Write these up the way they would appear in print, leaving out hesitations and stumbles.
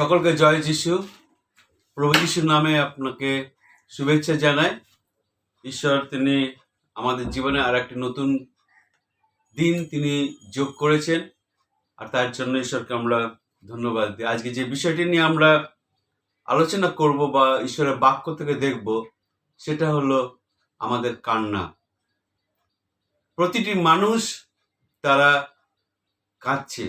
সকলকে জয় যিশু। প্রভু যিশুর নামে আপনাকে শুভেচ্ছা জানাই। ঈশ্বর তিনি আমাদের জীবনে আর একটি নতুন দিন তিনি যোগ করেছেন, আর তার জন্য ঈশ্বরকে আমরা ধন্যবাদ দিই। আজকে যে বিষয়টি নিয়ে আমরা আলোচনা করব বা ঈশ্বরের বাক্য থেকে দেখব, সেটা হলো আমাদের কান্না। প্রতিটি মানুষ তারা কাঁদছে।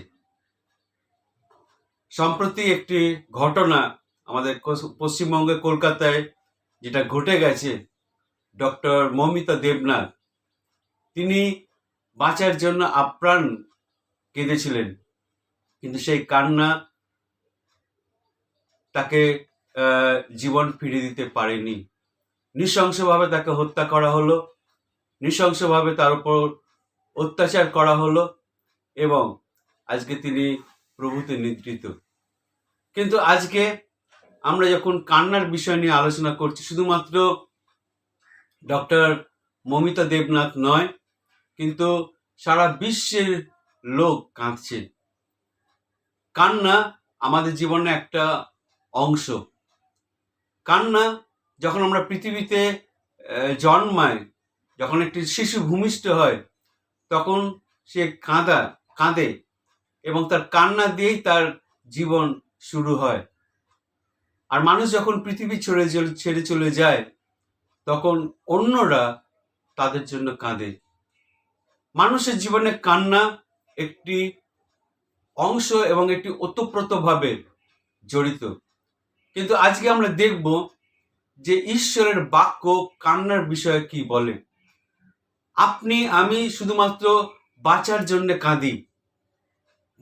সম্প্রতি একটি ঘটনা আমাদের পশ্চিমবঙ্গের কলকাতায় যেটা ঘটে গেছে, ডক্টর মৌমিতা দেবনাথ তিনি বাঁচার জন্য আপ্রাণ কেঁদেছিলেন, কিন্তু সেই কান্না তাকে জীবন ফিরিয়ে দিতে পারেনি। নৃশংসভাবে তাকে হত্যা করা হলো, নৃশংসভাবে তার উপর অত্যাচার করা হলো এবং আজকে তিনি প্রভুতে নিদ্রিত। কিন্তু আজকে আমরা যখন কান্নার বিষয় নিয়ে আলোচনা করছি, শুধুমাত্র ডক্টর মৌমিতা দেবনাথ নয়, কিন্তু সারা বিশ্বের লোক কাঁদছে। কান্না আমাদের জীবনের একটা অংশ। কান্না যখন আমরা পৃথিবীতে জন্মাই, যখন একটি শিশু ভূমিষ্ঠ হয়, তখন সে কাঁদে এবং তার কান্না দিয়েই তার জীবন শুরু হয়। আর মানুষ যখন পৃথিবী ছেড়ে চলে যায়, তখন অন্যরা তাদের জন্য কাঁদে। মানুষের জীবনে কান্না একটি অংশ এবং একটি ওতপ্রোতভাবে জড়িত। কিন্তু আজকে আমরা দেখব যে ঈশ্বরের বাক্য কান্নার বিষয়ে কি বলে। আপনি আমি শুধুমাত্র বাঁচার জন্য কাঁদি,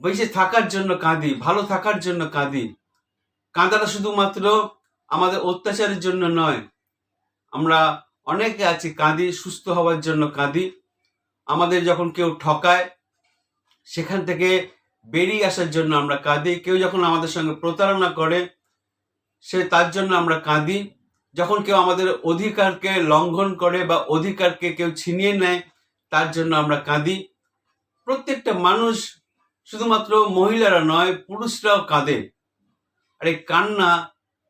বেঁচে থাকার জন্য কাঁদি, ভালো থাকার জন্য কাঁদি। কাঁদাটা শুধুমাত্র আমাদের অত্যাচারের জন্য নয়। আমরা অনেকে আছি কাঁদি সুস্থ হওয়ার জন্য কাঁদি। আমাদের যখন কেউ ঠকায়, সেখান থেকে বেরিয়ে আসার জন্য আমরা কাঁদি। কেউ যখন আমাদের সঙ্গে প্রতারণা করে, তার জন্য আমরা কাঁদি। যখন কেউ আমাদের অধিকারকে লঙ্ঘন করে বা অধিকারকে কেউ ছিনিয়ে নেয়, তার জন্য আমরা কাঁদি। প্রত্যেকটা মানুষ, শুধুমাত্র মহিলারা নয়, পুরুষরাও কাঁদে। আর এই কান্না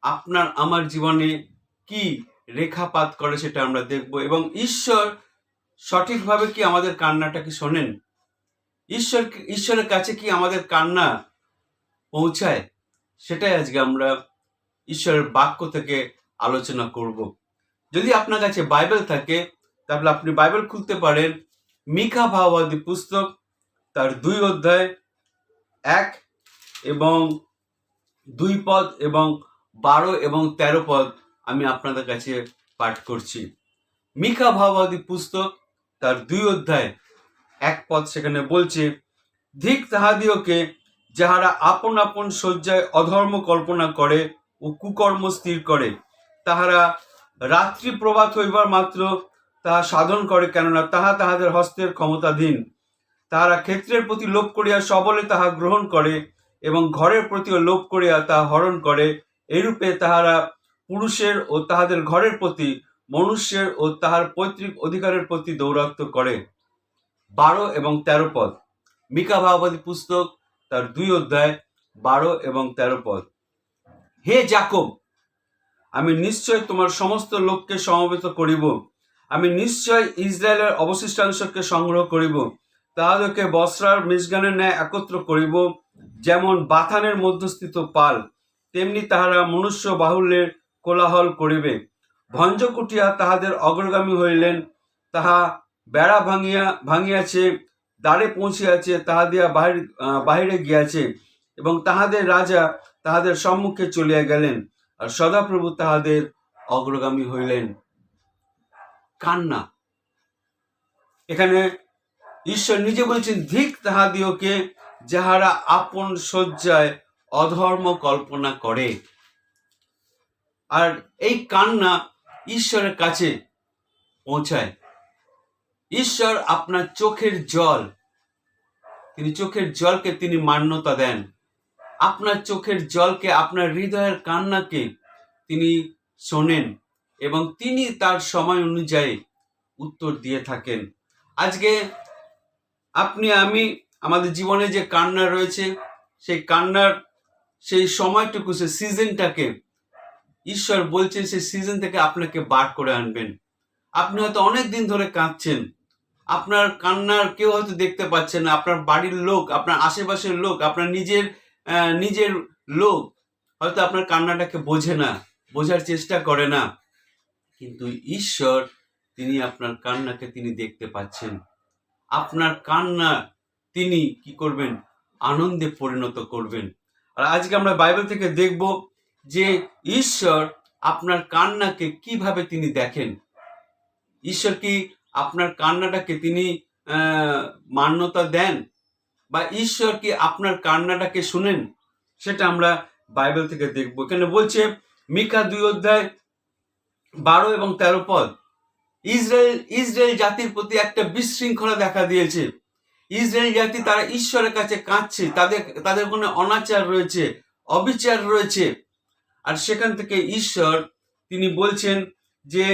আপনার আমার জীবনে কি রেখাপাত করে সেটা আমরা দেখব, এবং ঈশ্বর সঠিকভাবে কি আমাদের কান্নাটাকে শোনেন, ঈশ্বরের কাছে কি আমাদের কান্না পৌঁছায়, সেটাই আজকে আমরা ঈশ্বরের বাক্য থেকে আলোচনা করব। যদি আপনার কাছে বাইবেল থাকে, তাহলে আপনি বাইবেল খুলতে পারেন মিকা ভাববাদী পুস্তক, তার 2 অধ্যায় 1 এবং 2 পদ এবং 12 এবং 13 পদ আমি আপনাদের কাছে পাঠ করছি। মিকা ভাববাদী পুস্তক তার 2 অধ্যায় 1 পদ সেখানে বলছে, ধিক তাহাদিওকে যাহারা আপন আপন শয্যায় অধর্ম কল্পনা করে ও কুকর্ম স্থির করে, তাহারা রাত্রি প্রভাত হইবার মাত্র তাহা সাধন করে, কেননা তাহা তাহাদের হস্তের ক্ষমতাধীন। তাহারা ক্ষেত্রের প্রতি লোভ করিয়া সবলে তাহা গ্রহণ করে এবং ঘরের প্রতিও লোভ করিয়া তাহা হরণ করে। এইরূপে তাহারা পুরুষের ও তাহাদের ঘরের প্রতি, মনুষ্যের ও তাহার পৈতৃক অধিকারের প্রতি দৌরাত্ম্য করে। 12 এবং 13 পদ, মিকা ভাববাদী পুস্তক তার 2 অধ্যায় 12 এবং 13 পদ। হে যাকব, আমি নিশ্চয় তোমার সমস্ত লোককে সমবেত করিব, আমি নিশ্চয় ইসরায়েলের অবশিষ্টাংশকে সংগ্রহ করিব, তাহাদেরকে বস্রার মিশগানের ন্যায় একত্র করিব। যেমন বাথানের মধ্যস্থিত পাল, তেমনি তাহারা মনুষ্য বাহুল্যের কোলাহল করিবে। ভঞ্জ কুটিয়া তাহাদের অগ্রগামী হইলেন, তাহা বেড়া ভাঙিয়াছে, দ্বারে পৌঁছিয়াছে, তাহা দিয়া বাহিরে গিয়াছে, এবং তাহাদের রাজা তাহাদের সম্মুখে চলিয়া গেলেন, আর সদাপ্রভু তাহাদের অগ্রগামী হইলেন। কান্না। এখানে ঈশ্বর নিজে বলছেন, ধিক তাহাদিওকে যাহারা আপন শয্যায় অধর্ম কল্পনা করে। আর এই কান্না ঈশ্বরের কাছে পৌঁছায়। ঈশ্বর আপনার চোখের জল, তিনি চোখের জলকে তিনি মান্যতা দেন। আপনার চোখের জলকে, আপনার হৃদয়ের কান্নাকে তিনি শোনেন এবং তিনি তার সময় অনুযায়ী উত্তর দিয়ে থাকেন। আজকে আপনি আমি আমাদের জীবনে যে কান্না রয়েছে, সেই কান্নার সেই সময়টুকু, সেই সিজনটাকে ঈশ্বর বলছেন সেই সিজন থেকে আপনাকে বার করে আনবেন। আপনি হয়তো অনেক দিন ধরে কাঁদছেন, আপনার কান্নার কেউ হয়তো দেখতে পাচ্ছেন না, আপনার বাড়ির লোক, আপনার আশেপাশের লোক, আপনার নিজের লোক হয়তো আপনার কান্নাটাকে বোঝে না, বোঝার চেষ্টা করে না, কিন্তু ঈশ্বর তিনি আপনার কান্নাকে তিনি দেখতে পাচ্ছেন। আপনার কান্না তিনি কি করবেন? আনন্দে পরিণত করবেন। আর আজকে আমরা বাইবেল থেকে দেখব যে ঈশ্বর আপনার কান্নাকে কিভাবে তিনি দেখেন। ঈশ্বর কি আপনার কান্নাটাকে তিনি মান্যতা দেন, বা ঈশ্বর কি আপনার কান্নাটাকে শুনেন, সেটা আমরা বাইবেল থেকে দেখব। এখানে বলছে মিকা 2:12 এবং 13 পদ, ইসরায়েল জাতির প্রতি একটা বিশৃঙ্খলা দেখা দিয়েছে। ইসরায়েল জাতি তারা ঈশ্বরের কাছে কাঁদছে, তাদের কোনো অনাচার রয়েছে, অবিচার রয়েছে। আর সেখান থেকে ঈশ্বর তিনি বলছেন যে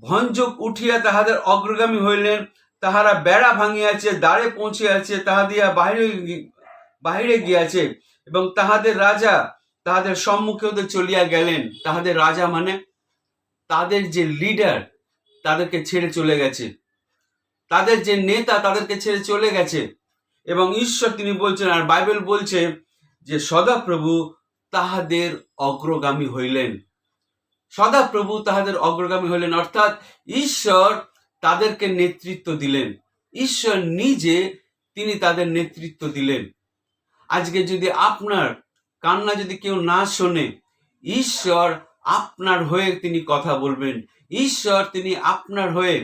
ভঞ্জক উঠিয়া তাহাদের অগ্রগামী হইলেন, তাহারা বেড়া ভাঙিয়াছে, দ্বারে পৌঁছিয়াছে, তাহাদিয়া বাহিরে গিয়াছে, এবং তাহাদের রাজা তাহাদের সম্মুখে হতে চলিয়া গেলেন। তাহাদের রাজা মানে তাদের যে লিডার তাদেরকে ছেড়ে চলে গেছে, তাদের যে নেতা তাদেরকে ছেড়ে চলে গেছে। এবং ঈশ্বর তিনি বলছেন, আর বাইবেল বলছে যে সদাপ্রভু তাহাদের অগ্রগামী হইলেন। সদাপ্রভু তাহাদের অগ্রগামী হইলেন, অর্থাৎ ঈশ্বর তাদেরকে নেতৃত্ব দিলেন, ঈশ্বর নিজে তিনি তাদের নেতৃত্ব দিলেন। আজকে যদি আপনার কান্না যদি কেউ না শোনে, ঈশ্বর আপনার হয়ে তিনি কথা বলবেন, ঈশ্বর তিনি আপনার হয়ে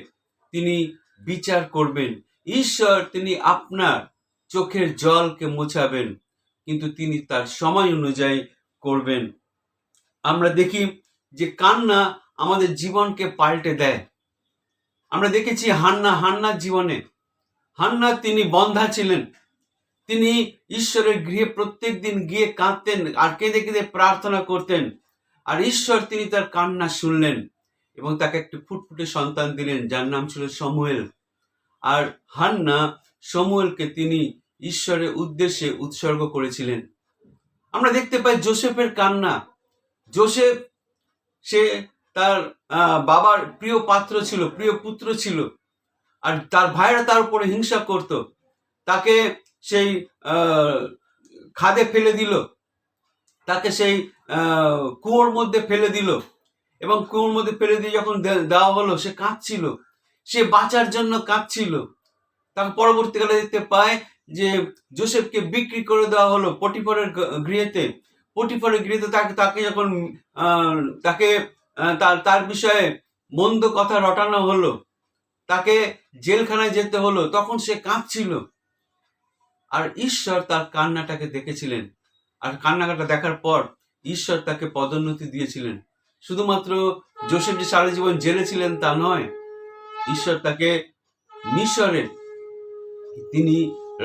তিনি বিচার করবেন, ঈশ্বর তিনি আপনার চোখের জলকে মোছাবেন, কিন্তু তিনি তার সময় অনুযায়ী করবেন। আমরা দেখি যে কান্না আমাদের জীবনকে পাল্টে দেয়। আমরা দেখেছি হান্নার জীবনে, হান্না তিনি বন্ধা ছিলেন, তিনি ঈশ্বরের গৃহে প্রত্যেক দিন গিয়ে কাঁদতেন আর কেঁদে কেঁদে প্রার্থনা করতেন, আর ঈশ্বর তিনি তার কান্না শুনলেন এবং তাকে একটি ফুটফুটে সন্তান দিলেন যার নাম ছিল শমুয়েল। আর হান্না শমুয়েলকে তিনি ঈশ্বরের উদ্দেশ্যে উৎসর্গ করেছিলেন। আমরা দেখতে পাই যোসেফের কান্না। যোসেফ সে তার বাবার প্রিয় পাত্র ছিল, প্রিয় পুত্র ছিল, আর তার ভাইরা তার উপরে হিংসা করত, তাকে সেই খাদে ফেলে দিল, তাকে সেই কুয়োর মধ্যে ফেলে দিল, এবং কুয়োর মধ্যে ফেলে দিয়ে যখন দেওয়া হলো সে কাঁদছিল, সে বাঁচার জন্য কাঁদছিল। তাকে পরবর্তীকালে দেখতে পায় যে যোসেফকে বিক্রি করে দেওয়া হলো পটিফারের গৃহেতে। পটিফারের গৃহেতে তাকে যখন তার বিষয়ে মন্দ কথা রটানো হলো, তাকে জেলখানায় যেতে হলো, তখন সে কাঁদছিল। আর ঈশ্বর তার কান্নাটাকে দেখেছিলেন, আর কান্নাটা দেখার পর ঈশ্বর তাকে পদোন্নতি দিয়েছিলেন। শুধুমাত্র যোসেফ যে সারা জীবন জেলে ছিলেন তা নয়, ঈশ্বর তাকে মিশরে তিনি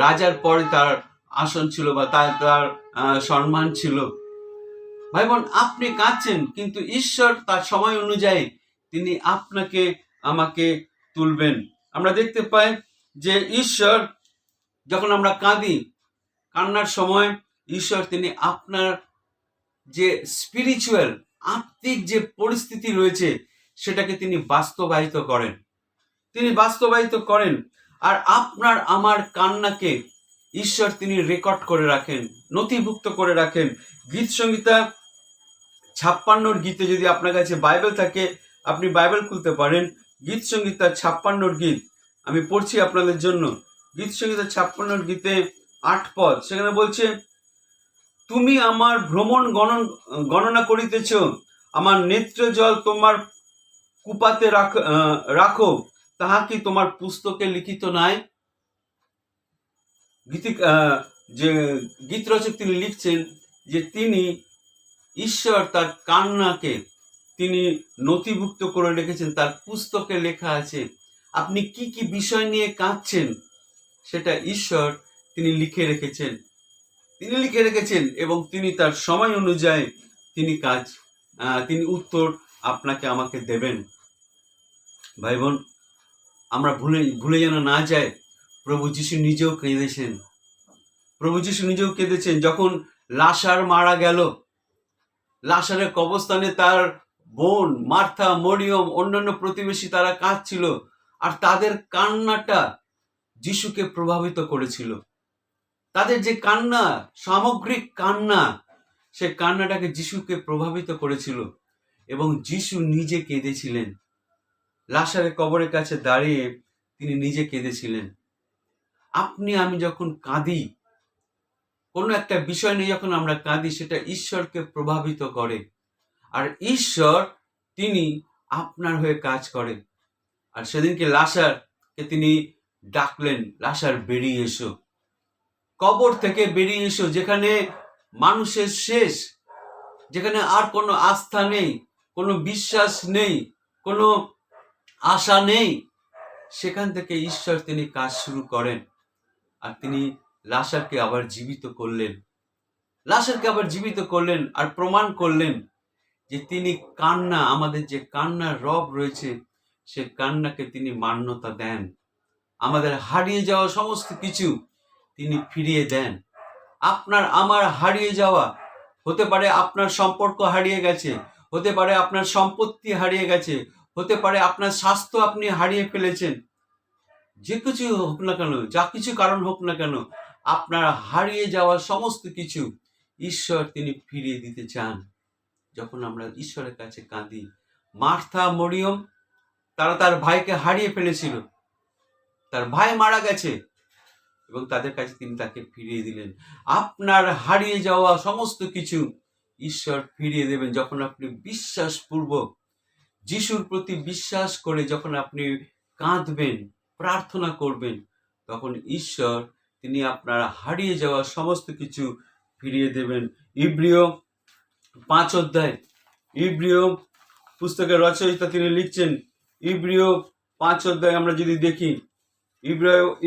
রাজার পরে তার আসন ছিল, বা তার সম্মান ছিল। ভাই বোন, আপনি কাঁদছেন, কিন্তু ঈশ্বর তার সময় অনুযায়ী তিনি আপনাকে আমাকে তুলবেন। আমরা দেখতে পাই যে ঈশ্বর যখন আমরা কাঁদি, কান্নার সময় ঈশ্বর তিনি আপনার যে স্পিরিচুয়াল আত্মিক যে পরিস্থিতি রয়েছে সেটাকে তিনি বাস্তবায়িত করেন। আর আপনার আমার কান্নাকে ঈশ্বর তিনি রেকর্ড করে রাখেন, নথিভুক্ত করে রাখেন। গীত সংহিতা 56 গীতে, যদি আপনার কাছে বাইবেল থাকে আপনি বাইবেল খুলতে পারেন। গীত সংহিতা 56 গীত আমি পড়ছি আপনাদের জন্য। গীত সংহিতা 56 গীতে 8 পদ, সেখানে বলছে, তুমি আমার ভ্রমণ গণনা করিতেছ, আমার নেত্র জল তোমার কুপাতে রাখো, তাহা কি তোমার পুস্তকে লিখিত নাই? যে গীত রচক তিনি লিখছেন যে তিনি ঈশ্বর তার কান্নাকে তিনি নথিভুক্ত করে রেখেছেন, তার পুস্তকে লেখা আছে। আপনি কি কি বিষয় নিয়ে কাঁদছেন সেটা ঈশ্বর তিনি লিখে রেখেছেন, এবং তিনি তার সময় অনুযায়ী তিনি উত্তর আপনাকে আমাকে দেবেন। ভাই বোন, আমরা ভুলে যেন না যায়, প্রভু যিশু নিজেও কেঁদেছেন। যখন লাসার মারা গেল। লাসারের কবরস্থানে তার বোন মার্থা, মরিয়ম, অন্যান্য প্রতিবেশী তারা কাঁদছিল, আর তাদের কান্নাটা যিশুকে প্রভাবিত করেছিল। তাদের যে কান্না, সামগ্রিক কান্না, সে কান্নাটাকে যিশুকে প্রভাবিত করেছিল এবং যিশু নিজে কেঁদেছিলেন। লাসারের কবরের কাছে দাঁড়িয়ে তিনি নিজে কেঁদেছিলেন। আপনি আমি যখন কাঁদি, কোনো একটা বিষয় নিয়ে যখন আমরা কাঁদি, সেটা ঈশ্বরকে প্রভাবিত করে, আর ঈশ্বর তিনি আপনার হয়ে কাজ করে। আর সেদিনকে লাসারকে তিনি ডাকলেন, লাসার বেরিয়ে এসো, কবর থেকে বেরিয়ে এসো, যেখানে মানুষের শেষ, যেখানে আর কোনো আস্থা নেই, কোনো বিশ্বাস নেই, কোনো আশা নেই, সেখান থেকে ঈশ্বর তিনি কাজ শুরু করেন। আর তিনি লাসারকে আবার জীবিত করলেন, লাসারকে আবার জীবিত করলেন, আর প্রমাণ করলেন যে তিনি কান্না, আমাদের যে কান্নার রব রয়েছে, সে কান্নাকে তিনি মান্যতা দেন। আমাদের হারিয়ে যাওয়া সমস্ত কিছু তিনি ফিরিয়ে দেন। আপনার আমার হারিয়ে যাওয়া হতে পারে, আপনার সম্পর্ক হারিয়ে গেছে, হতে পারে আপনার সম্পত্তি হারিয়ে গেছে, হতে পারে আপনার স্বাস্থ্য আপনি হারিয়ে ফেলেছেন। যে কিছু হোক না কেন, যা কিছু কারণ হোক না কেন, আপনার হারিয়ে যাওয়া সমস্ত কিছু ঈশ্বর তিনি ফিরিয়ে দিতে চান যখন আমরা ঈশ্বরের কাছে কাঁদি। মার্থা, মরিয়ম, তারা তার ভাইকে হারিয়ে ফেলেছিল, তার ভাই মারা গেছে, এবং তাদের কাছে তিনি তাকে ফিরিয়ে দিলেন। আপনার হারিয়ে যাওয়া সমস্ত কিছু ঈশ্বর ফিরিয়ে দেবেন যখন আপনি বিশ্বাসপূর্বক যিশুর প্রতি বিশ্বাস করে যখন আপনি কাঁদবেন, প্রার্থনা করবেন, তখন ঈশ্বর তিনি আপনার হারিয়ে যাওয়া সমস্ত কিছু ফিরিয়ে দেবেন। ইব্রিয় 5 অধ্যায়, ইব্রিয় পুস্তকের রচয়িতা তিনি লিখছেন, ইব্রিয় 5 অধ্যায় আমরা যদি দেখি,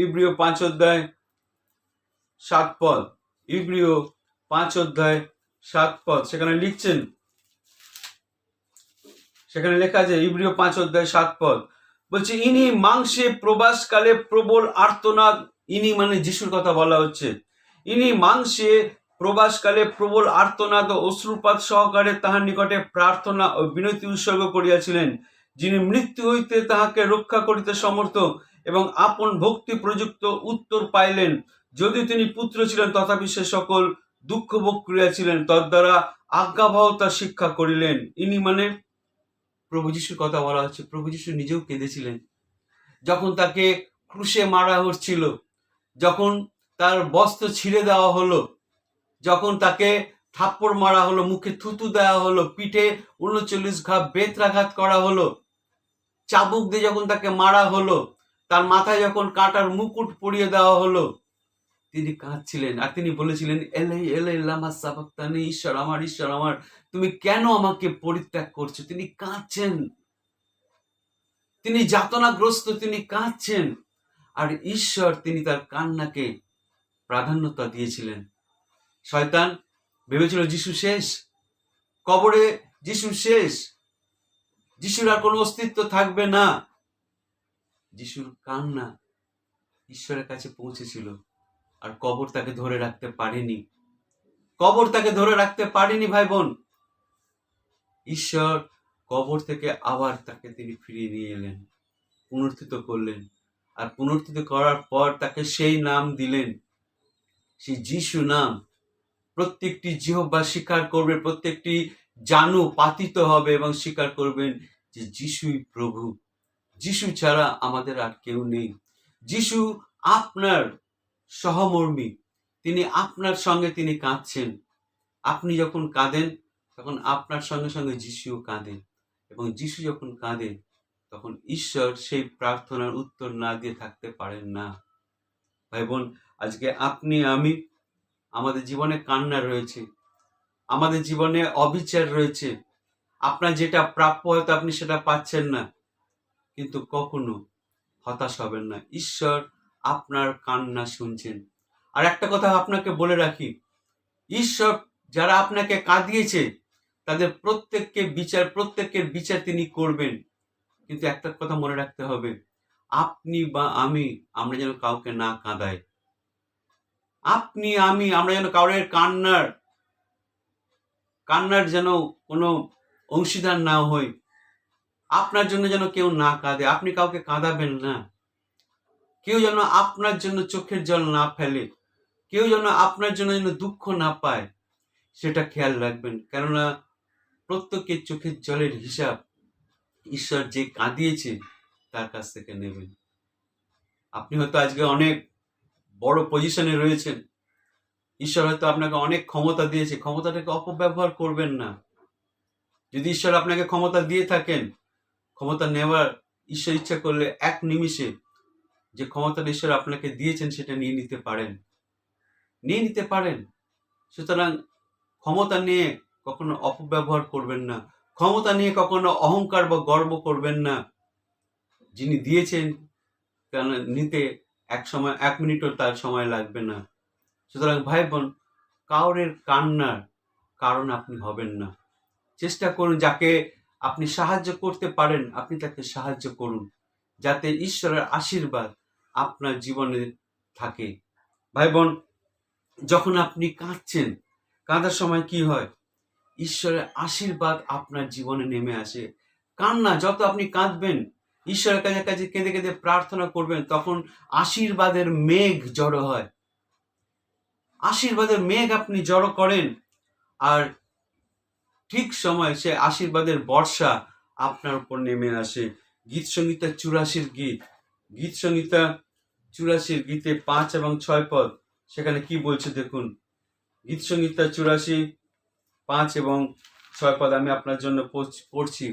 ইব্রিয় 5 অধ্যায় 7 পদ, ইব্রিয় 5 অধ্যায় 7 পদ, সেখানে লিখছেন, সেখানে লেখা আছে, ইব্রিয় 5 অধ্যায় 7 পদ বলছে, ইনি মাংসে প্রবাসকালে প্রবল আর্তনাদ, ইনি মানে যিশুর কথা বলা হচ্ছে, ইনি মাংসে প্রবাসকালে প্রবল আর্তনাদ ও অশ্রুপাত সহকারে তাহার নিকটে প্রার্থনা ও বিনতি উৎসর্গ করিয়াছিলেন, যিনি মৃত্যু হইতে তাহাকে রক্ষা করিতে সমর্থ এবং আপন ভক্তি প্রযুক্ত উত্তর পাইলেন। যদিও তিনি পুত্র ছিলেন, তথাপি সে সকল দুঃখ ভোগ করিয়াছিলেন, তদ্বারা আজ্ঞাবহতা শিক্ষা করিলেন। ইনি মানে প্রভু যিশুর কথা বলা হচ্ছে। প্রভু যিশু নিজেও কেঁদেছিলেন যখন তাকে ক্রুশে মারা হচ্ছিল, যখন তার বস্ত্র ছিঁড়ে দেওয়া হলো, যখন তাকে থাপ্পড় মারা হলো, মুখে থুতু দেওয়া হলো, পিঠে 39 ঘা বেত্রাঘাত করা হলো, চাবুক দিয়ে যখন তাকে মারা হলো, তার মাথায় যখন কাঁটার মুকুট পরিয়ে দেওয়া হলো, তিনি কাঁদছিলেন, আর তিনি বলেছিলেন, এলাই এলাই লামা সাবাক্তানি, ঈশ্বর আমার তুমি কেন আমাকে পরিত্যাগ করছো। তিনি কাঁদছেন, তিনি যাতনাগ্রস্ত, তিনি কাঁদছেন, আর ঈশ্বর তিনি তার কান্নাকে প্রাধান্যতা দিয়েছিলেন। শয়তান ভেবেছিল যিশু শেষ, কবরে যিশু শেষ, যিশুর আর কোনো অস্তিত্ব থাকবে না। যিশুর কান্না ঈশ্বরের কাছে পৌঁছেছিল, আর কবর তাকে ধরে রাখতে পারেনি, কবর তাকে ধরে রাখতে পারেনি ভাই বোন। ঈশ্বর কবর থেকে আবার তাকে তিনি ফিরিয়ে নিয়ে এলেন, পুনরুত্থিত করলেন, আর পুনরুত্থিত করার পর তাকে সেই নাম দিলেন, সেই যিশু নাম। প্রত্যেকটি জিহ্বা স্বীকার করবে, প্রত্যেকটি জানু পাতিত হবে এবং স্বীকার করবেন যে যিশুই প্রভু। যিশু ছাড়া আমাদের আর কেউ নেই। যিশু আপনার সহমর্মী, তিনি আপনার সঙ্গে তিনি কাঁদছেন। আপনি যখন কাঁদেন, তখন আপনার সঙ্গে সঙ্গে যিশুও কাঁদেন, এবং যিশু যখন কাঁদে, তখন ঈশ্বর সেই প্রার্থনার উত্তর না দিয়ে থাকতে পারেন না। ভাই বোন, আজকে আপনি আমি, আমাদের জীবনে কান্না রয়েছে, আমাদের জীবনে অবিচার রয়েছে, আপনার যেটা প্রাপ্য হয়তো আপনি সেটা পাচ্ছেন না, কিন্তু কখনো হতাশ হবেন না, ঈশ্বর আপনার কান্না শুনছেন। আর একটা কথা আপনাকে বলে রাখি, ঈশ্বর যারা আপনাকে কাঁদিয়েছে তাদের প্রত্যেকের বিচার তিনি করবেন, কিন্তু একটা কথা মনে রাখতে হবে, আপনি বা আমরা যেন কাউকে না কাঁদাই। আপনি আমরা যেন কাউরের কান্নার কান্নার যেন কোনো অংশীদার না হই, আপনার জন্য যেন কেউ না কাঁদে, আপনি কাউকে কাঁদাবেন না, কেউ যেন আপনার জন্য চোখের জল না ফেলে, কেউ যেন আপনার জন্য যেন দুঃখ না পায়, সেটা খেয়াল রাখবেন। কেননা প্রত্যেকের চোখের জলের হিসাব ঈশ্বর যে কাঁদিয়েছে তার কাছ থেকে নেবেন। আপনি হয়তো আজকে অনেক বড় পজিশনে রয়েছেন, ঈশ্বর হয়তো আপনাকে অনেক ক্ষমতা দিয়েছে, ক্ষমতাটাকে অপব্যবহার করবেন না। যদি ঈশ্বর আপনাকে ক্ষমতা দিয়ে থাকেন, ক্ষমতা নেওয়ার ঈশ্বর ইচ্ছা করলে এক নিমিষে যে ক্ষমতাটা ঈশ্বর আপনাকে দিয়েছেন সেটা নিয়ে নিতে পারেন। সুতরাং ক্ষমতা নিয়ে কখনো অপব্যবহার করবেন না, ক্ষমতা নিয়ে কখনো অহংকার বা গর্ব করবেন না। যিনি দিয়েছেন কেন নিতে এক মিনিটও তার সময় লাগবে না। সুতরাং ভাই বোন, কাউরের কান্নার কারণ আপনি হবেন না। চেষ্টা করুন যাকে আপনি সাহায্য করতে পারেন আপনি তাকে সাহায্য করুন, যাতে ঈশ্বরের আশীর্বাদ আপনার জীবনে থাকে। ভাই বোন, যখন আপনি কাঁদছেন, কাঁদার সময় কি হয়? ঈশ্বরের আশীর্বাদ আপনার জীবনে নেমে আসে। কান্না, যত আপনি কাঁদবেন, ঈশ্বরের কাছে কেঁদে কেঁদে প্রার্থনা করবেন, তখন আশীর্বাদের মেঘ জড়ো হয়। আশীর্বাদের মেঘ আপনি জড়ো করেন, আর ঠিক সময় সে আশীর্বাদের বর্ষা আপনার উপর নেমে আসে। গীত সংহিতা 84 গীত সংহিতা 84 গীতে 5 এবং 6 পদ, সেখানে কি বলছে দেখুন। গীত সংহিতা 84 5 এবং 6 পদ আমি আপনার জন্য পড়ছি।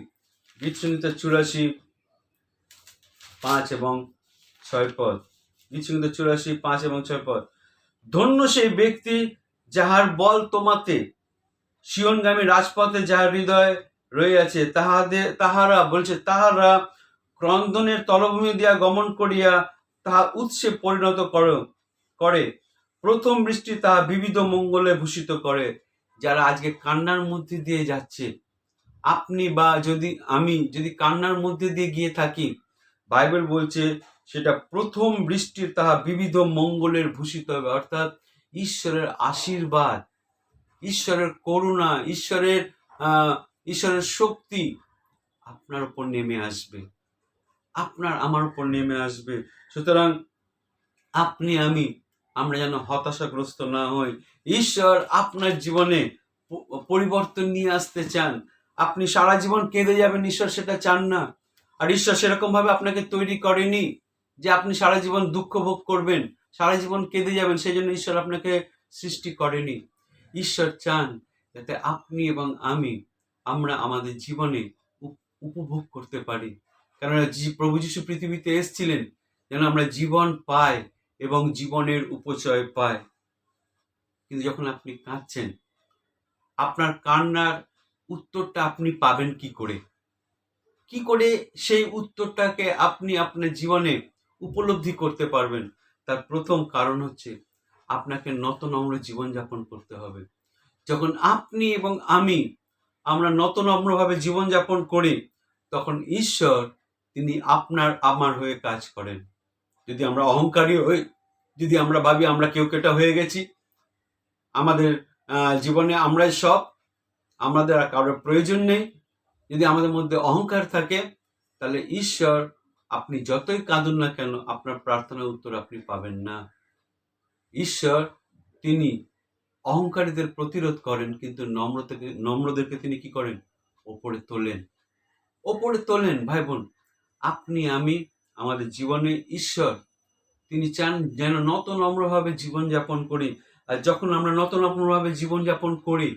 গীত সংহিতা 84 5 এবং 6 পদ। গীত সংহিতা 84 5 এবং 6 পদ। ধন্য সেই ব্যক্তি যাহার বল তোমাতে, সিয়নগামী রাজপথে যাহার হৃদয় রইয়াছে, তাহারা ক্রন্দনের তলভূমি দিয়া গমন করিয়া তাহা উৎসে পরিণত করে, প্রথম বৃষ্টি তাহা বিবিধ মঙ্গলে ভূষিত করে। যারা আজকে কান্নার মধ্যে দিয়ে যাচ্ছে, আপনি বা আমি যদি কান্নার মধ্যে দিয়ে গিয়ে থাকি, বাইবেল বলছে সেটা প্রথম বৃষ্টি তাহা বিবিধ মঙ্গলের ভূষিত হবে। অর্থাৎ ঈশ্বরের আশীর্বাদ, ঈশ্বরের করুণা, ঈশ্বরের শক্তি আপনার উপর নেমে আসবে, আমার উপর নেমে আসবে। সুতরাং আপনি আমরা যেন হতাশাগ্রস্ত না হই। ঈশ্বর আপনার জীবনে পরিবর্তন নিয়ে আসতে চান। আপনি সারা জীবন কেঁদে যাবেন, ঈশ্বর সেটা চান না। আর ঈশ্বর সেরকম ভাবে আপনাকে তৈরি করেনি যে আপনি সারা জীবন দুঃখ ভোগ করবেন, সারা জীবন কেঁদে যাবেন। সেই জন্য ঈশ্বর আপনাকে সৃষ্টি করেনি। ঈশ্বর চান যাতে আপনি এবং আমরা আমাদের জীবনে উপভোগ করতে পারি। কেননা প্রভু যীশু পৃথিবীতে এসেছিলেন যেন আমরা জীবন পাই এবং জীবনের উপচয় পাই। কিন্তু যখন আপনি কাঁদছেন, আপনার কান্নার উত্তরটা আপনি পাবেন কি করে সেই উত্তরটাকে আপনি আপনার জীবনে উপলব্ধি করতে পারবেন? তার প্রথম কারণ হচ্ছে আপনাকে নত নম্র জীবনযাপন করতে হবে। যখন আপনি এবং আমরা নত নম্রভাবে জীবনযাপন করি, তখন ঈশ্বর তিনি আমার হয়ে কাজ করেন। যদি আমরা অহংকারী হই, যদি আমরা ভাবি আমরা কেউ কেটা হয়ে গেছি, আমাদের জীবনে আমরাই সব, আমাদের আর কারোর প্রয়োজন নেই, যদি আমাদের মধ্যে অহংকার থাকে, তাহলে ঈশ্বর আপনি যতই কাঁদুন না কেন আপনার প্রার্থনার উত্তর আপনি পাবেন না। ঈশ্বর তিনি অহংকারীদের প্রতিরোধ করেন, কিন্তু নম্রদেরকে তিনি কি করেন? ওপরে তোলেন। ভাই বোন, আপনি আমাদের জীবনে ঈশ্বর তিনি চান যেন নত নম্রভাবে জীবনযাপন করি। আর যখন আমরা নত নম্রভাবে জীবনযাপন করি,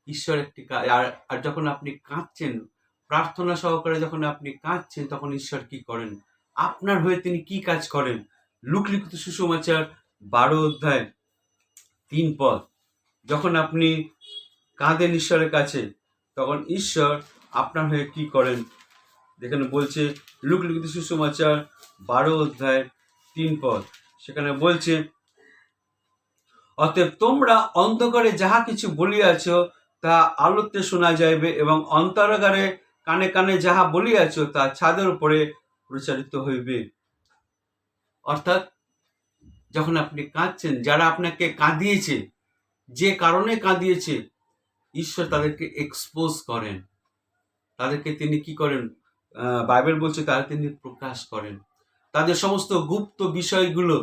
ঈশ্বর একটি আর যখন আপনি কাঁদছেন, প্রার্থনা সহকারে যখন আপনি কাঁদছেন, তখন ঈশ্বর কি করেন? আপনার হয়ে তিনি কি কাজ করেন? লূকা লিখিত সুসমাচার 12 অধ্যায় 3 পদ। যখন আপনি কাঁদেন ঈশ্বরের কাছে, তখন ঈশ্বর আপনার হয়ে কি করেন? যেখানে বলছে লূকা লিখিত সুসমাচার 12 অধ্যায় 3 পদ, সেখানে বলছে, অতএব তোমরা অন্ধকারে যাহা কিছু বলিয়াছ তা আলোতে শোনা যাইবে, এবং অন্তরাগারে কানে কানে যাহা বলিয়াছ তা ছাদের উপরে প্রচারিত হইবে। অর্থাৎ যখন আপনি কাঁদছেন, যারা আপনাকে কাঁদিয়েছে, যে কারণে কাঁদিয়েছে, ঈশ্বর তাদেরকে এক্সপোজ করেন, তাদেরকে তিনি কি করেন, বাইবেল বলছে তারা তিনি প্রকাশ করেন। তাদের সমস্ত গুপ্ত বিষয়গুলো,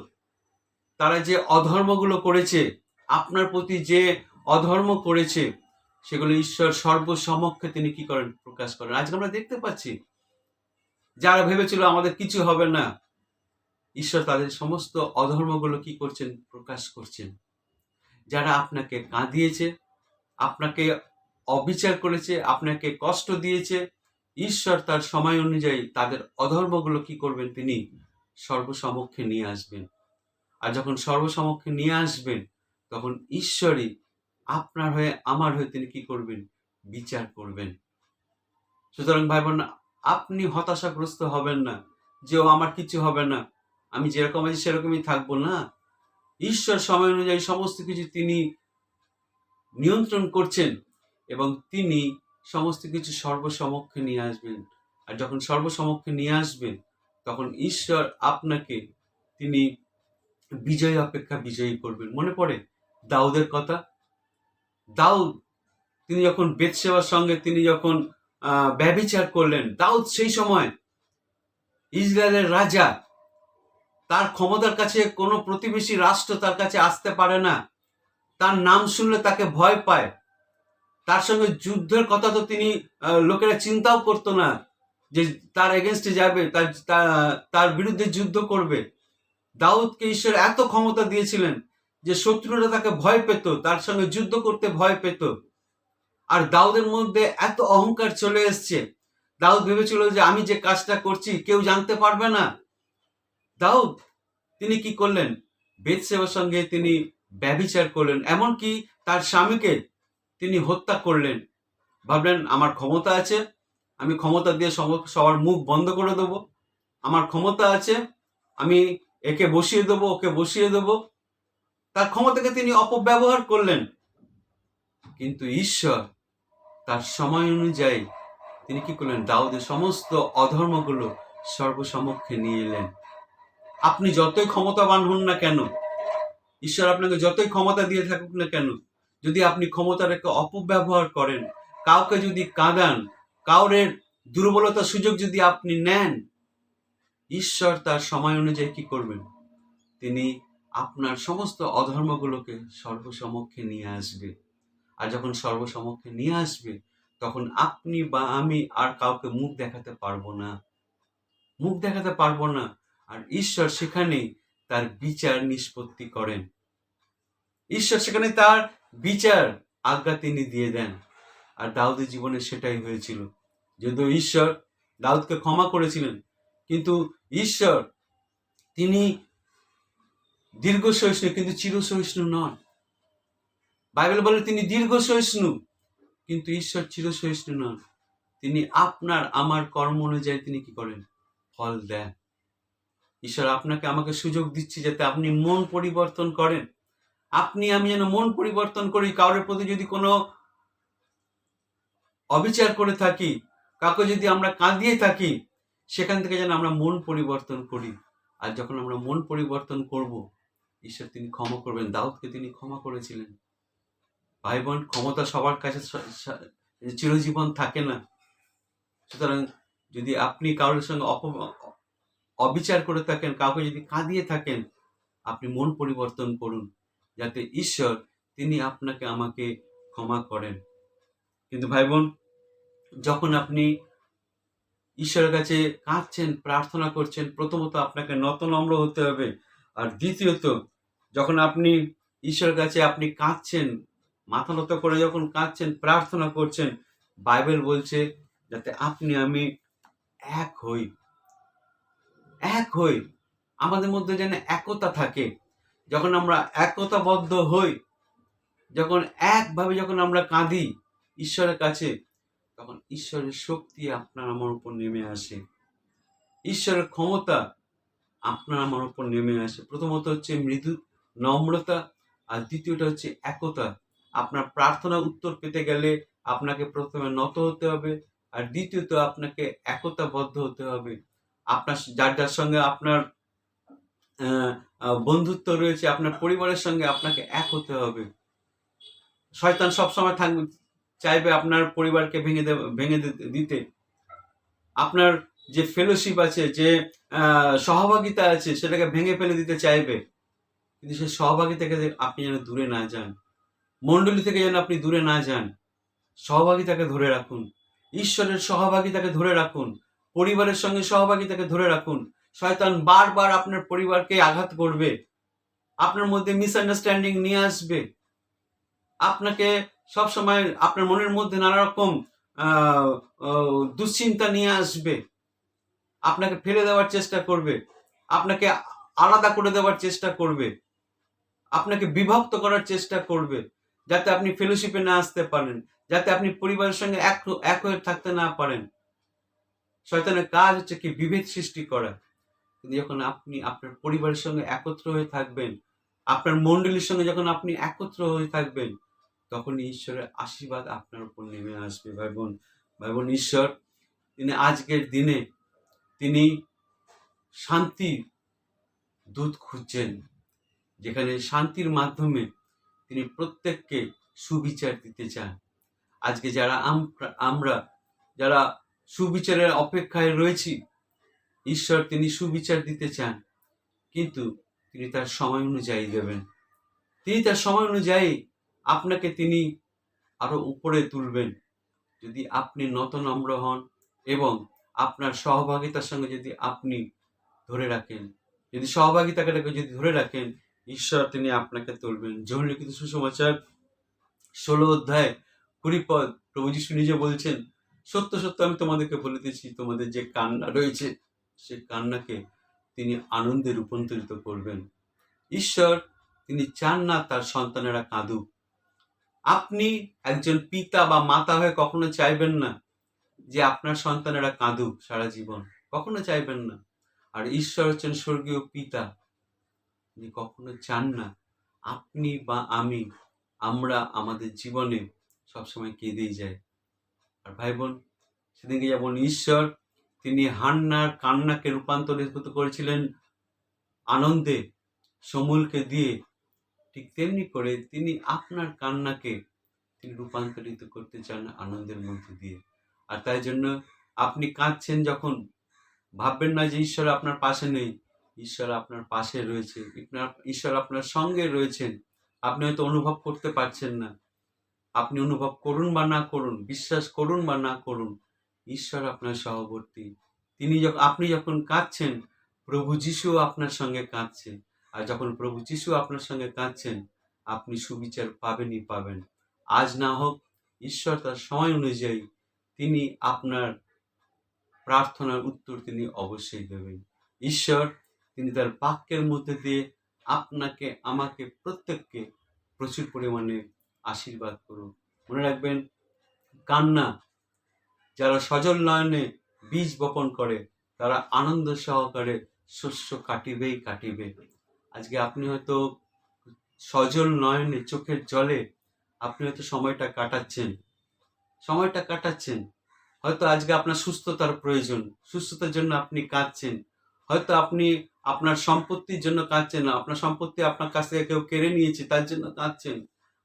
তারা যে অধর্মগুলো করেছে, আপনার প্রতি যে অধর্ম করেছে, সেগুলো ঈশ্বর সর্বসমক্ষে তিনি কি করেন, প্রকাশ করেন। আজকে আমরা দেখতে পাচ্ছি যারা ভেবেছিল আমাদের কিছু হবে না, ঈশ্বর তাদের সমস্ত অধর্মগুলো কি করছেন, প্রকাশ করছেন। যারা আপনাকে কাঁদিয়েছে, আপনাকে অবিচার করেছে, আপনাকে কষ্ট দিয়েছে, ঈশ্বর তার সময় অনুযায়ী তাদের অধর্মগুলো কি করবেন, তিনি সর্বসমক্ষে নিয়ে আসবেন। আর যখন সর্বসমক্ষে নিয়ে আসবেন, তখন ঈশ্বরই আপনার হয়ে আমার হয়ে তিনি কি করবেন, বিচার করবেন। সুতরাং ভাই বোন, আপনি হতাশাগ্রস্ত হবেন না যে ও আমার কিছু হবে না, আমি যেরকম আছি সেরকমই থাকবো না। ঈশ্বর সময় অনুযায়ী সমস্ত কিছু তিনি নিয়ন্ত্রণ করছেন এবং তিনি সমস্ত কিছু সর্বসমক্ষে নিয়ে আসবেন। আর যখন সর্বসমক্ষে নিয়ে আসবেন, তখন ঈশ্বর আপনাকে তিনি বিজয়ী অপেক্ষা বিজয়ী করবেন। মনে পড়ে দাউদের কথা। দাউদ তিনি যখন বেতশেবার সঙ্গে তিনি যখন ব্যভিচার করলেন, দাউদ সেই সময় ইসরায়েলের রাজা, তার ক্ষমতার কাছে কোনো প্রতিবেশী রাষ্ট্র তার কাছে আসতে পারে না, তার নাম শুনলে তাকে ভয় পায়, তার সঙ্গে যুদ্ধের কথা তো তিনি লোকেরা চিন্তাও করতো না যে তার এগেনস্টে যাবে, তার বিরুদ্ধে যুদ্ধ করবে। দাউদকে ঈশ্বর এত ক্ষমতা দিয়েছিলেন যে শত্রুরা তাকে ভয় পেত, তার সঙ্গে যুদ্ধ করতে ভয় পেত। আর দাউদের মধ্যে এত অহংকার চলে এসছে, দাউদ ভেবেছিল যে আমি যে কাজটা করছি কেউ জানতে পারবে না। দাউদ তিনি কি করলেন, বেতশেবার সঙ্গে তিনি ব্যভিচার করলেন, এমনকি তার স্বামীকে তিনি হত্যা করলেন। ভাবলেন আমার ক্ষমতা আছে, আমি ক্ষমতা দিয়ে সবার মুখ বন্ধ করে দেবো, আমার ক্ষমতা আছে, আমি একে বসিয়ে দেবো, ওকে বসিয়ে দেবো। তার ক্ষমতাকে তিনি অপব্যবহার করলেন। কিন্তু ঈশ্বর তার সময় অনুযায়ী তিনি কি করলেন, দাউদের সমস্ত অধর্মগুলো সর্বসমক্ষে নিয়ে এলেন। আপনি যতই ক্ষমতাবান হন না কেন, ঈশ্বর আপনাকে যতই ক্ষমতা দিয়ে থাকুক না কেন, যদি আপনি ক্ষমতাটাকে অপব্যবহার করেন, কাউকে যদি কাঁদান, কাউরের দুর্বলতার সুযোগ যদি আপনি নেন, ঈশ্বর তার সময় অনুযায়ী কি করবেন, তিনি আপনার সমস্ত অধর্মগুলোকে সর্বসমক্ষে নিয়ে আসবে। আর যখন সর্বসমক্ষে নিয়ে আসবে, তখন আপনি বা আমি আর কাউকে মুখ দেখাতে পারবো না, মুখ দেখাতে পারবো না। আর ঈশ্বর সেখানে তার বিচার নিষ্পত্তি করেন, ঈশ্বর সেখানে তার বিচার আজ্ঞা তিনি দিয়ে দেন। আর দাউদের জীবনে সেটাই হয়েছিল। যদিও ঈশ্বর দাউদকে ক্ষমা করেছিলেন, কিন্তু ঈশ্বর তিনি দীর্ঘ সহিষ্ণু কিন্তু চির সহিষ্ণু নন। বাইবেল বলে তিনি দীর্ঘ সহিষ্ণু, কিন্তু ঈশ্বর চির সহিষ্ণু নন। তিনি আপনার আমার কর্ম অনুযায়ী তিনি কি করেন, ফল দেন। ঈশ্বর আপনাকে আমাকে সুযোগ দিচ্ছি যাতে আপনি মন পরিবর্তন করেন, আপনি আমি যেন মন পরিবর্তন করি। কারোর প্রতি যদি কোনো অবিচার করে থাকি, কাউকে যদি আমরা কাঁদিয়ে থাকি, সেখান থেকে যেন আমরা মন পরিবর্তন করি। আর যখন আমরা মন পরিবর্তন করব, ঈশ্বর তিনি ক্ষমা করবেন। দাউদকে তিনি ক্ষমা করেছিলেন। ভাই বোন, ক্ষমতা সবার কাছে চিরজীবন থাকে না। সুতরাং যদি আপনি কারোর সঙ্গে অবিচার করে থাকেন, কাউকে যদি কাঁদিয়ে থাকেন, আপনি মন পরিবর্তন করুন, যাতে ঈশ্বর তিনি আপনাকে আমাকে ক্ষমা করেন। কিন্তু ভাই বোন, যখন আপনি ঈশ্বরের কাছে কাঁদছেন, প্রার্থনা করছেন, প্রথমত আপনাকে নতনম্র হতে হবে। আর দ্বিতীয়ত, যখন আপনি ঈশ্বরের কাছে আপনি কাঁদছেন, মাথা নত করে যখন কাঁদছেন, প্রার্থনা করছেন, বাইবেল বলছে যাতে আপনি আমি এক হই, এক হই, আমাদের মধ্যে যেন একতা থাকে। যখন আমরা একতাবদ্ধ হই, যখন একভাবে যখন আমরা কাঁদি ঈশ্বরের কাছে, তখন ঈশ্বরের শক্তি আপনার আমার উপর নেমে আসে, ঈশ্বরের ক্ষমতা আপনার আমার উপর নেমে আসে। প্রথমত হচ্ছে মৃদু নম্রতা, আর দ্বিতীয়টা হচ্ছে একতা। আপনার প্রার্থনা উত্তর পেতে গেলে আপনাকে প্রথমে নত হতে হবে, আর দ্বিতীয়ত আপনাকে একতাবদ্ধ হতে হবে। আপনার যার সঙ্গে আপনার বন্ধুত্ব রয়েছে, আপনার পরিবারের সঙ্গে আপনাকে এক হতে হবে। শয়তান সবসময় থাকবে, চাইবে আপনার পরিবারকে ভেঙে দিতে। আপনার যে ফেলোশিপ আছে, যে সহভাগিতা আছে, সেটাকে ভেঙে ফেলে দিতে চাইবে। কিন্তু সেই সহভাগিতা থেকে আপনি যেন দূরে না যান, মণ্ডলী থেকে যেন আপনি দূরে না যান। সহভাগিতাকে ধরে রাখুন, ঈশ্বরের সহভাগিতাকে ধরে রাখুন, পরিবারের সঙ্গে সহভাগিতাকে ধরে রাখুন। শয়তান বারবার আপনার পরিবারকে আঘাত করবে, আপনার মধ্যে মিসআন্ডারস্ট্যান্ডিং নিয়ে আসবে, আপনাকে সবসময় আপনার মনের মধ্যে নানা রকম দুশ্চিন্তা নিয়ে আসবে, আপনাকে ফেলে দেওয়ার চেষ্টা করবে, আপনাকে আলাদা করে দেওয়ার চেষ্টা করবে, আপনাকে বিভক্ত করার চেষ্টা করবে, যাতে আপনি ফেলোশিপে না আসতে পারেন, যাতে আপনি পরিবারের সঙ্গে এক হয়ে থাকতে না পারেন। শয়তানের কাজ হচ্ছে কি? বিভেদ সৃষ্টি করা। কিন্তু যখন আপনি আপনার পরিবারের সঙ্গে একত্র হয়ে থাকবেন, আপনার মণ্ডলীর সঙ্গে যখন আপনি একত্র হয়ে থাকবেন, তখন ঈশ্বরের আশীর্বাদ আপনার উপর নেমে আসবে। ভাই বোন, ঈশ্বর তিনি আজকের দিনে তিনি শান্তির দূত খুঁজছেন, যেখানে শান্তির মাধ্যমে তিনি প্রত্যেককে সুবিচার দিতে চান। আজকে যারা আমরা যারা সুবিচারের অপেক্ষায় রয়েছি, ঈশ্বর তিনি সুবিচার দিতে চান, কিন্তু তিনি তার সময় অনুযায়ী দেবেন। তিনি তার সময় অনুযায়ী আপনাকে তিনি আরো উপরে তুলবেন, যদি আপনি নম্র হন এবং আপনার সহভাগিতার সঙ্গে যদি আপনি ধরে রাখেন, যদি সহভাগিতাকে যদি ধরে রাখেন, ঈশ্বর তিনি আপনাকে তুলবেন। যোহন লিখিত সুসমাচার 16 অধ্যায় 20 পদ, প্রভু যীশু নিজে বলছেন, সত্য সত্য আমি তোমাদেরকে বলিতেছি, তোমাদের যে কান্না রয়েছে, সে কান্নাকে তিনি আনন্দে রূপান্তরিত করবেন। ঈশ্বর তিনি চান না তার সন্তানেরা কাঁদুক। আপনি একজন পিতা বা মাতা হয়ে কখনো চাইবেন না যে আপনার সন্তানেরা কাঁদুক সারা জীবন, কখনো চাইবেন না। আর ঈশ্বর হচ্ছেন স্বর্গীয় পিতা, তিনি কখনো চান না আপনি বা আমরা আমাদের জীবনে সবসময় কেঁদেই যাই। আর ভাই বোন, সেদিনকে যেমন ঈশ্বর তিনি হান্নার কান্নাকে রূপান্তরিত করেছিলেন আনন্দে শমূলকে দিয়ে, ঠিক তেমনি করে তিনি আপনার কান্নাকে তিনি রূপান্তরিত করতে চান আনন্দের মধ্যে দিয়ে। আর তাই জন্য আপনি কাঁদছেন যখন, ভাববেন না যে ঈশ্বর আপনার পাশে নেই। ঈশ্বর আপনার পাশে রয়েছে, ঈশ্বর আপনার সঙ্গে রয়েছেন। আপনি হয়তো অনুভব করতে পারছেন না, আপনি অনুভব করুন বা না করুন, বিশ্বাস করুন বা না করুন, ঈশ্বর আপনার সহবর্তী। আপনি যখন কাঁদছেন, প্রভু যিশু আপনার সঙ্গে কাঁদছে। আর যখন প্রভু যিশু আপনার সঙ্গে কাঁদছেন, আপনি সুবিচার পাবেনই পাবেন। আজ না হোক, ঈশ্বর তার সময় অনুযায়ী তিনি আপনার প্রার্থনার উত্তর তিনি অবশ্যই দেবেন। ঈশ্বর তিনি তার বাক্যের মধ্যে দিয়ে আপনাকে, আমাকে, প্রত্যেককে প্রচুর পরিমাণে আশীর্বাদ করুন। মনে রাখবেন, কান্না যারা সজল নয়নে বীজ বপন করে, তারা আনন্দ সহকারে শস্য কাটিবে। আজকে আপনি হয়তো সজল নয়নে, চোখের জলে আপনি হয়তো সময়টা কাটাচ্ছেন। হয়তো আজকে আপনার সুস্থতার প্রয়োজন, সুস্থতার জন্য আপনি কাঁদছেন। হয়তো আপনি আপনার সম্পত্তির জন্য কাঁদছেন না, আপনার সম্পত্তি আপনার কাছ থেকে কেউ কেড়ে নিয়েছে তার জন্য কাঁদছেন।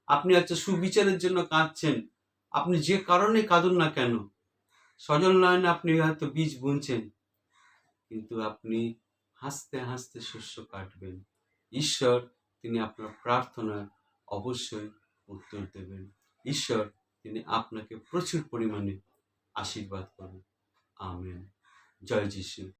আপনি হয়তো সুবিচারের জন্য কাঁদছেন। আপনি যে কারণে কাঁদুন না কেন, সজল নয়নে আপনি হয়তো বীজ বুনছেন, কিন্তু আপনি হাসতে হাসতে শস্য কাটবেন। ঈশ্বর তিনি আপনার প্রার্থনার অবশ্যই উত্তর দেবেন। ঈশ্বর তিনি আপনাকে প্রচুর পরিমাণে আশীর্বাদ করুন। আমেন। জয় যিশু।